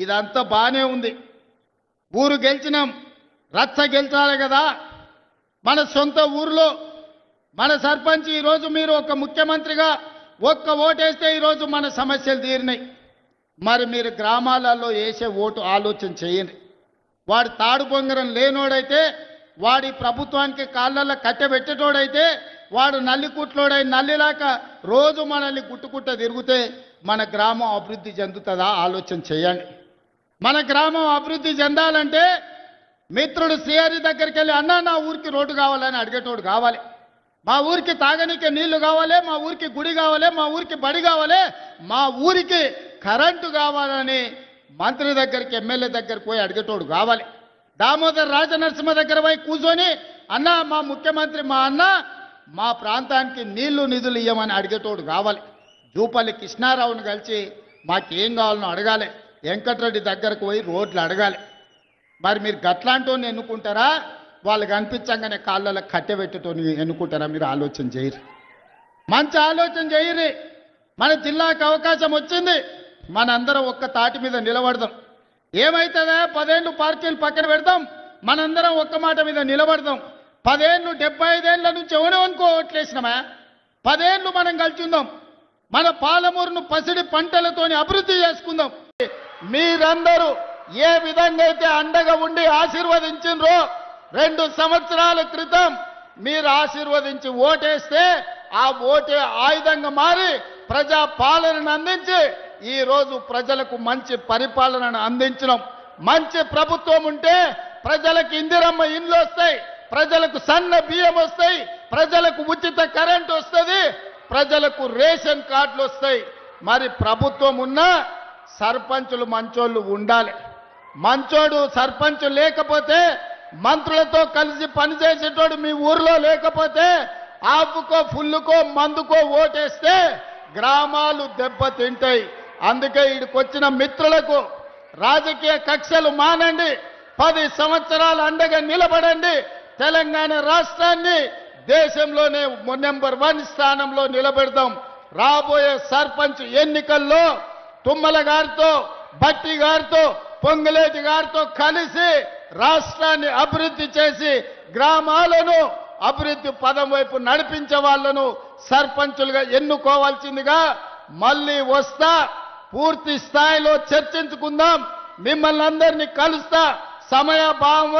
ఇదంతా బానే ఉంది. ఊరు గెలిచినాం, రచ్చ గెలిచాలి కదా. మన సొంత ఊరిలో మన సర్పంచ్ ఈరోజు మీరు ఒక ముఖ్యమంత్రిగా ఒక్క ఓటేస్తే ఈరోజు మన సమస్యలు తీరినాయి. మరి మీరు గ్రామాలలో వేసే ఓటు ఆలోచన చేయండి. వాడు తాడు బొంగరం లేనోడైతే, వాడి ప్రభుత్వానికి కాళ్ళల్లో కట్టెబెట్టేటోడైతే, వాడు నల్లికుట్లోడై నల్లిలాక రోజు మనల్ని గుట్టుకుట్ట తిరిగితే మన గ్రామం అభివృద్ధి చెందుతుందా ఆలోచన చేయండి. మన గ్రామం అభివృద్ధి చెందాలంటే మిత్రుడు శ్రీహరి దగ్గరికి వెళ్ళి అన్నా నా ఊరికి రోడ్డు కావాలని అడిగేటోడు కావాలి, మా ఊరికి తాగనీకే నీళ్లు కావాలి, మా ఊరికి గుడి కావాలి, మా ఊరికి బడి కావాలి, మా ఊరికి కరెంటు కావాలని మంత్రి దగ్గరికి ఎమ్మెల్యే దగ్గరికి పోయి అడిగేటోడు కావాలి. దామోదర్ రాజనరసింహ దగ్గర పోయి కూర్చొని అన్న మా ముఖ్యమంత్రి మా అన్న మా ప్రాంతానికి నీళ్లు నిధులు ఇవ్వమని అడిగేటోడు కావాలి. జూపల్లి కృష్ణారావుని కలిసి మాకేం కావాలనో అడగాలి. వెంకటరెడ్డి దగ్గరకు పోయి రోడ్లు అడగాలి. మరి మీరు గట్లాంటోని ఎన్నుకుంటారా, వాళ్ళు కనిపించగానే కాళ్ళలో కట్టెబెట్టేటోని ఎన్నుకుంటారా? మీరు ఆలోచన చేయరు, మంచి ఆలోచన చేయరు. మన జిల్లాకు అవకాశం వచ్చింది, మనందరం ఒక్క తాటి మీద నిలబడదాం. ఏమైతుందా 10 ఏళ్ళు పార్టీలు పక్కన పెడదాం, మనందరం ఒక్క మాట మీద నిలబడదాం. 10 ఏళ్ళు 75 ఏళ్ళ నుంచి ఎవరో అనుకో ఓట్లేసినామా, 10 ఏళ్ళు మనం కలిసి ఉందాం. మన పాలమూరును పసిడి పంటలతోని అభివృద్ధి చేసుకుందాం. మీరందరూ ఏ విధంగా అయితే అండగా ఉండి ఆశీర్వదించినరో 2 సంవత్సరాల క్రితం మీరు ఆశీర్వదించి ఓటేస్తే ఆ ఓటే ఆయుధంగా మారి ప్రజా పాలనను అందించి ఈరోజు ప్రజలకు మంచి పరిపాలనను అందించడం. మంచి ప్రభుత్వం ఉంటే ప్రజలకు ఇందిరమ్మ ఇండ్లు వస్తాయి, ప్రజలకు సన్న బియ్యం వస్తాయి, ప్రజలకు ఉచిత కరెంట్ వస్తుంది, ప్రజలకు రేషన్ కార్డులు వస్తాయి. మరి ప్రభుత్వం ఉన్నా సర్పంచులు మంచోళ్ళు ఉండాలి. మంచోడు సర్పంచ్ లేకపోతే, మంత్రులతో కలిసి పనిచేసేటోడు మీ ఊర్లో లేకపోతే, ఆపుకో ఫుల్లుకో మందుకో ఓటేస్తే గ్రామాలు దెబ్బతింటాయి. అందుకే ఇక్కడికొచ్చిన మిత్రులకు రాజకీయ కక్షలు మానండి, 10 సంవత్సరాలు అండగా నిలబడండి. తెలంగాణ రాష్ట్రాన్ని దేశంలోనే నెంబర్ 1 స్థానంలో నిలబెడదాం. రాబోయే సర్పంచ్ ఎన్నికల్లో తుమ్మల గారితో, భట్టి గారితో, పొంగులేటి గారితో కలిసి రాష్ట్రాన్ని అభివృద్ధి చేసి గ్రామాలను అభివృద్ధి పదం వైపు నడిపించే వాళ్ళను సర్పంచులుగా ఎన్నుకోవాల్సిందిగా మళ్ళీ వస్తా. పూర్తి స్థాయిలో చర్చించుకుందాం. మిమ్మల్ని అందరినీ కలుస్తా. సమయభావం